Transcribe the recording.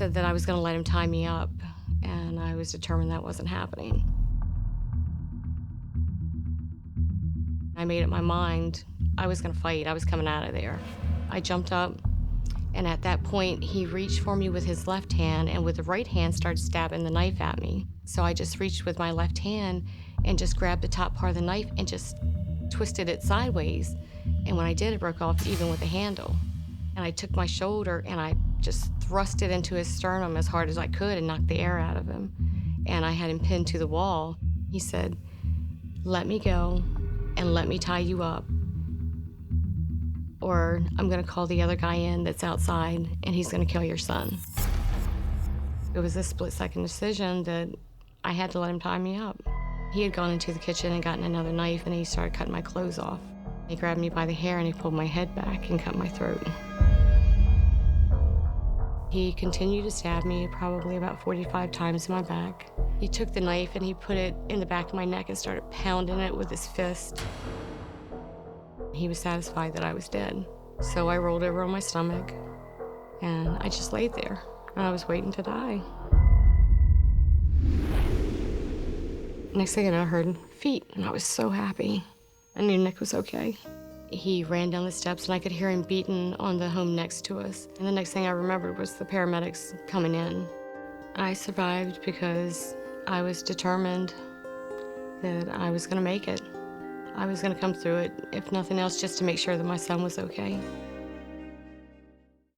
said that I was going to let him tie me up, and I was determined that wasn't happening. I made up my mind I was going to fight. I was coming out of there. I jumped up, and at that point, he reached for me with his left hand, and with the right hand started stabbing the knife at me. So I just reached with my left hand and just grabbed the top part of the knife and just twisted it sideways. And when I did, it broke off even with the handle. And I took my shoulder and I just thrust it into his sternum as hard as I could and knocked the air out of him. And I had him pinned to the wall. He said, "Let me go and let me tie you up, or I'm gonna call the other guy in that's outside and he's gonna kill your son." It was a split-second decision that I had to let him tie me up. He had gone into the kitchen and gotten another knife and he started cutting my clothes off. He grabbed me by the hair and he pulled my head back and cut my throat. He continued to stab me probably about 45 times in my back. He took the knife and he put it in the back of my neck and started pounding it with his fist. He was satisfied that I was dead. So I rolled over on my stomach and I just laid there and I was waiting to die. Next thing I know, I heard feet and I was so happy. I knew Nick was okay. He ran down the steps and I could hear him beating on the home next to us. And the next thing I remembered was the paramedics coming in. I survived because I was determined that I was gonna make it. I was gonna come through it, if nothing else, just to make sure that my son was okay.